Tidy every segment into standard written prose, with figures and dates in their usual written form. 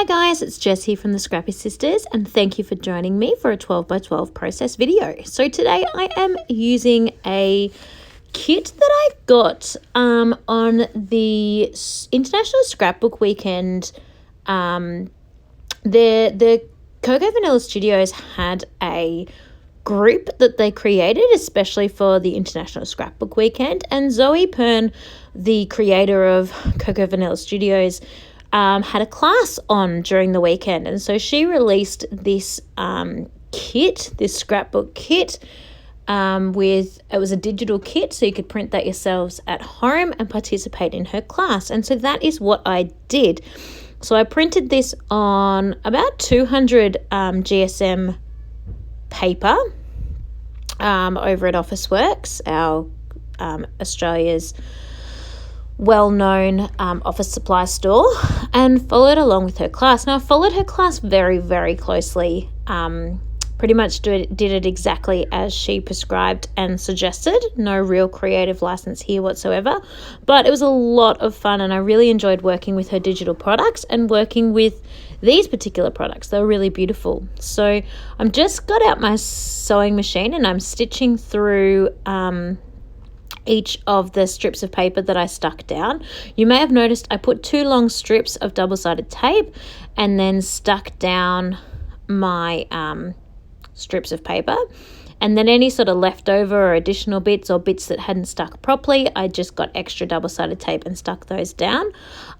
guys, it's Jess here from the Scrappy Sisters, and thank you for joining me for a 12 by 12 process video. So today I am using a kit that I got on the International Scrapbook Weekend. The Cocoa Vanilla Studios had a group that they created especially for the International Scrapbook Weekend, and Zoe Pern, the creator of Cocoa Vanilla Studios, had a class on during the weekend, and so she released this kit, this scrapbook kit, it was a digital kit, so you could print that yourselves at home and participate in her class. And so that is what I did. So I printed this on about 200 GSM paper over at Officeworks, our Australia's well-known office supply store, and followed along with her class. Now, I followed her class very, very closely, pretty much did it exactly as she prescribed and suggested. No real creative license here whatsoever, but it was a lot of fun, and I really enjoyed working with her digital products and working with these particular products. They were really beautiful. So I'm just got out my sewing machine and I'm stitching through each of the strips of paper that I stuck down. You may have noticed I put 2 long strips of double-sided tape and then stuck down my strips of paper, and then any sort of leftover or additional bits or bits that hadn't stuck properly, I just got extra double-sided tape and stuck those down.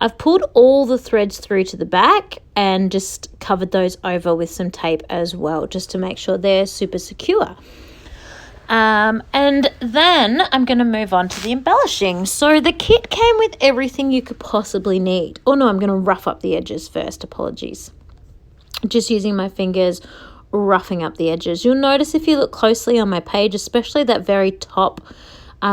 I've pulled all the threads through to the back and just covered those over with some tape as well, just to make sure they're super secure. And then I'm going to move on to the embellishing. So the kit came with everything you could possibly need. Oh no, I'm going to rough up the edges first. Apologies. Just using my fingers, roughing up the edges. You'll notice if you look closely on my page, especially that very top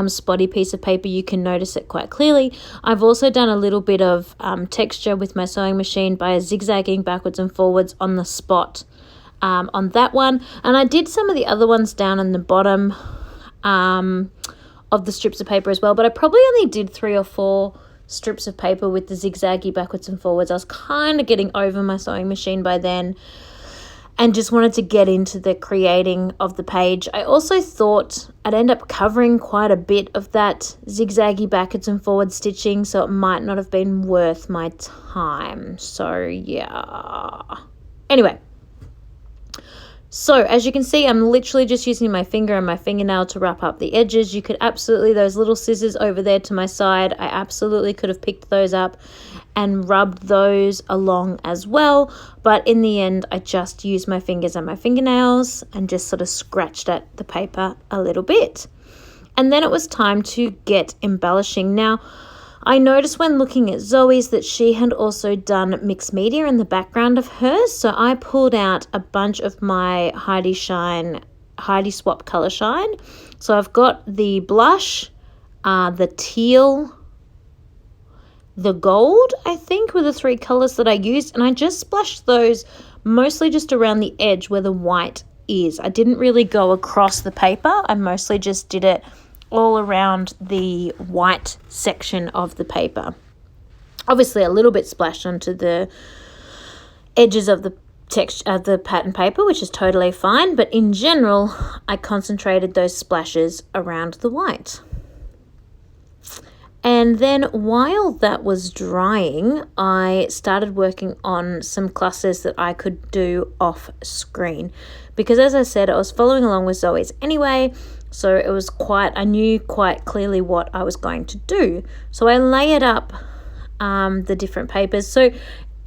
spotty piece of paper, you can notice it quite clearly. I've also done a little bit of texture with my sewing machine by zigzagging backwards and forwards on the spot on that one, and I did some of the other ones down in the bottom of the strips of paper as well, but I probably only did 3 or 4 strips of paper with the zigzaggy backwards and forwards. I was kind of getting over my sewing machine by then and just wanted to get into the creating of the page. I also thought I'd end up covering quite a bit of that zigzaggy backwards and forward stitching, so it might not have been worth my time. So yeah. Anyway, so as you can see, I'm literally just using my finger and my fingernail to wrap up the edges. You could absolutely, those little scissors over there to my side, I absolutely could have picked those up and rubbed those along as well. But in the end, I just used my fingers and my fingernails and just sort of scratched at the paper a little bit. And then it was time to get embellishing. Now, I noticed when looking at Zoe's that she had also done mixed media in the background of hers. So I pulled out a bunch of my Heidi Swap Color Shine. So I've got the blush, the teal, the gold, I think, were the 3 colors that I used. And I just splashed those mostly just around the edge where the white is. I didn't really go across the paper. I mostly just did it all around the white section of the paper. Obviously a little bit splashed onto the edges of the texture of the pattern paper, which is totally fine, but in general I concentrated those splashes around the white. And then while that was drying, I started working on some clusters that I could do off screen, because as I said, I was following along with Zoe's anyway. So it was I knew quite clearly what I was going to do. So I layered up the different papers. So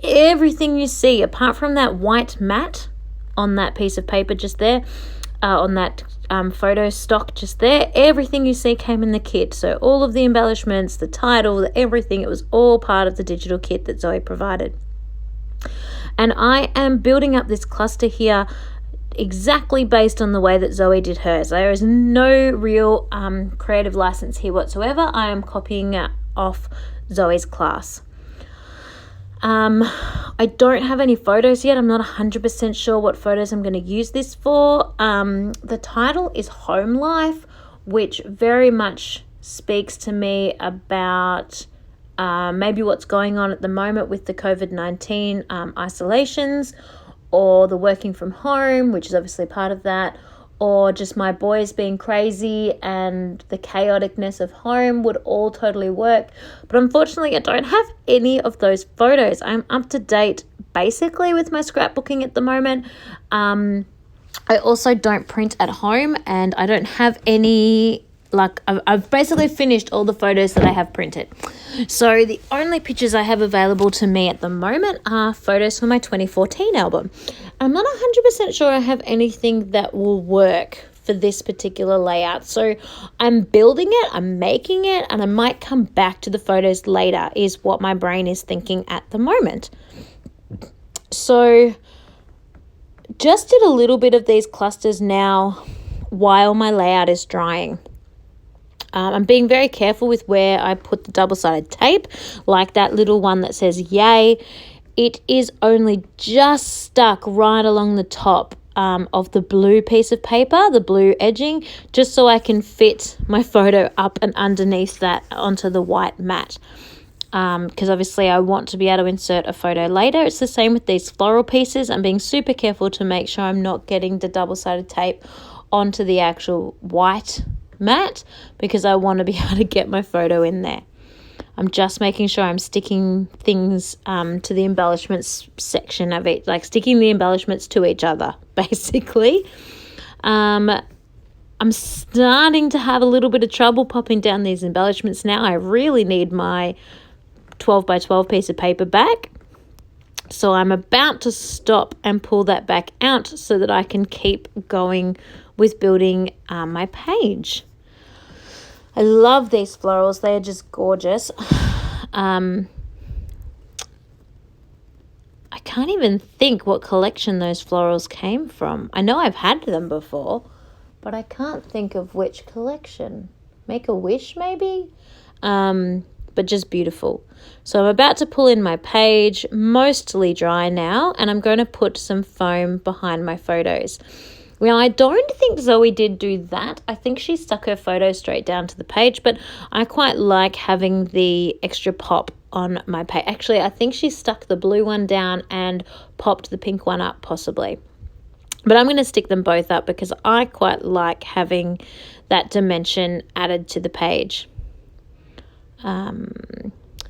everything you see, apart from that white mat on that piece of paper just there, on that photo stock just there, everything you see came in the kit. So all of the embellishments, the title, everything, it was all part of the digital kit that Zoe provided. And I am building up this cluster here exactly based on the way that Zoe did hers. There is no real creative license here whatsoever. I am copying off Zoe's class. I don't have any photos yet. I'm not 100% sure what photos I'm going to use this for. The title is Home Life, which very much speaks to me about maybe what's going on at the moment with the COVID-19 isolations, or the working from home, which is obviously part of that, or just my boys being crazy and the chaoticness of home would all totally work. But unfortunately, I don't have any of those photos. I'm up to date basically with my scrapbooking at the moment. I also don't print at home, and I don't have any, like, I've basically finished all the photos that I have printed. So the only pictures I have available to me at the moment are photos for my 2014 album. I'm not 100% sure I have anything that will work for this particular layout. So I'm building it, I'm making it, and I might come back to the photos later is what my brain is thinking at the moment. So just did a little bit of these clusters now while my layout is drying. I'm being very careful with where I put the double-sided tape, like that little one that says yay. It is only just stuck right along the top of the blue piece of paper, the blue edging, just so I can fit my photo up and underneath that onto the white mat. Because obviously I want to be able to insert a photo later. It's the same with these floral pieces. I'm being super careful to make sure I'm not getting the double-sided tape onto the actual white mat, because I want to be able to get my photo in there. I'm just making sure I'm sticking things to the embellishments section of it, like sticking the embellishments to each other, basically. I'm starting to have a little bit of trouble popping down these embellishments now. I really need my 12 by 12 piece of paper back. So I'm about to stop and pull that back out so that I can keep going with building my page. I love these florals. They are just gorgeous. I can't even think what collection those florals came from. I know I've had them before, but I can't think of which collection. Make-A-Wish, maybe? But just beautiful. So I'm about to pull in my page, mostly dry now, and I'm going to put some foam behind my photos. Now, I don't think Zoe did do that. I think she stuck her photo straight down to the page, but I quite like having the extra pop on my page. Actually, I think she stuck the blue one down and popped the pink one up, possibly. But I'm going to stick them both up because I quite like having that dimension added to the page.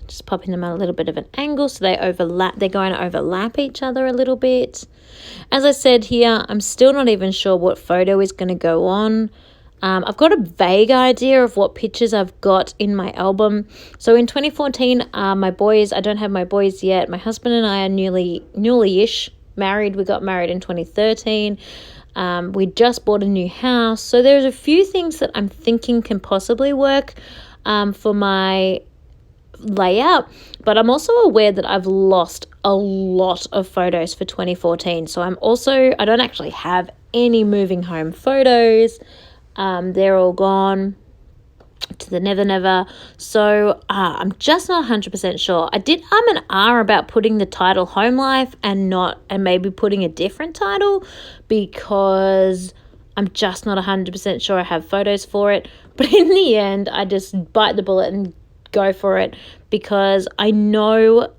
Just popping them at a little bit of an angle so they overlap. They're going to overlap each other a little bit. As I said here, I'm still not even sure what photo is going to go on. I've got a vague idea of what pictures I've got in my album. So in 2014, my boys, I don't have my boys yet. My husband and I are newly-ish married. We got married in 2013. We just bought a new house. So there's a few things that I'm thinking can possibly work for my layout, but I'm also aware that I've lost a lot of photos for 2014. So I don't actually have any moving home photos. They're all gone to the never. So I'm just not 100% sure. I did and ah about putting the title Home Life and maybe putting a different title, because I'm just not 100% sure I have photos for it. But in the end, I just bite the bullet and go for it, because I know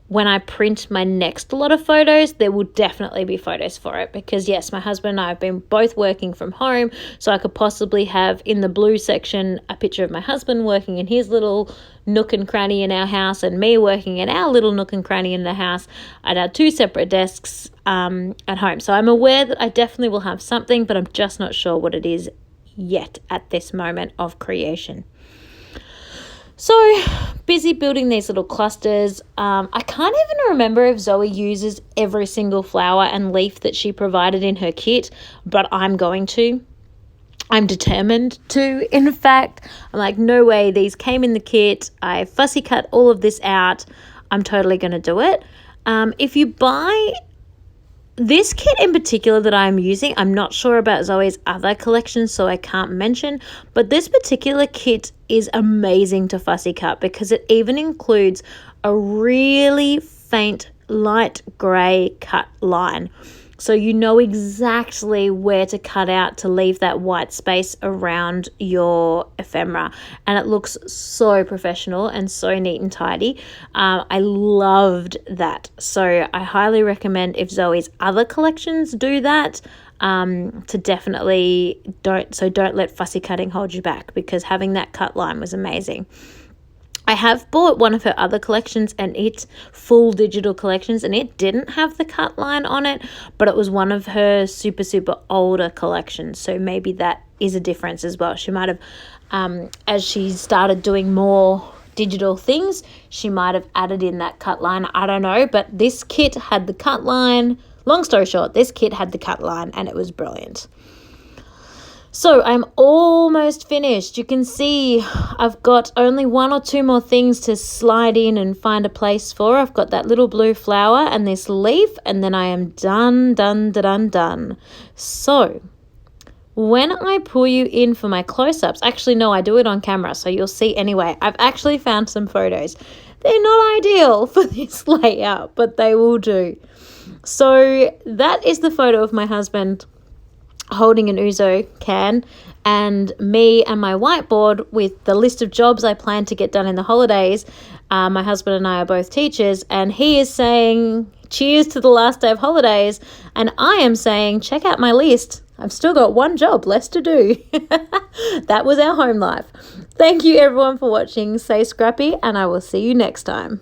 when I print my next lot of photos, there will definitely be photos for it, because yes, my husband and I have been both working from home, so I could possibly have in the blue section a picture of my husband working in his little nook and cranny in our house and me working in our little nook and cranny in the house at our two separate desks at home. So I'm aware that I definitely will have something, but I'm just not sure what it is yet at this moment of creation. So busy building these little clusters. I can't even remember if Zoe uses every single flower and leaf that she provided in her kit, but I'm going to. I'm determined to. In fact, I'm like, no way, these came in the kit. I fussy cut all of this out. I'm totally going to do it. If you buy this kit in particular that I'm using, I'm not sure about Zoe's other collections, so I can't mention, but this particular kit is amazing to fussy cut because it even includes a really faint light grey cut line. So you know exactly where to cut out to leave that white space around your ephemera. And it looks so professional and so neat and tidy. I loved that. So I highly recommend, if Zoe's other collections do that, to definitely don't let fussy cutting hold you back, because having that cut line was amazing. I have bought one of her other collections, and it's full digital collections, and it didn't have the cut line on it, but it was one of her super, super older collections. So maybe that is a difference as well. She might have, as she started doing more digital things, she might have added in that cut line. I don't know, but this kit had the cut line. Long story short, this kit had the cut line, and it was brilliant. So I'm almost finished. You can see I've got only 1 or 2 more things to slide in and find a place for. I've got that little blue flower and this leaf, and then I am done. So when I pull you in for my close-ups, actually no, I do it on camera, so you'll see anyway. I've actually found some photos. They're not ideal for this layout, but they will do. So that is the photo of my husband holding an ouzo can, and me and my whiteboard with the list of jobs I plan to get done in the holidays. My husband and I are both teachers, and he is saying cheers to the last day of holidays, and I am saying check out my list. I've still got 1 job less to do. That was our home life. Thank you everyone for watching. Stay scrappy, and I will see you next time.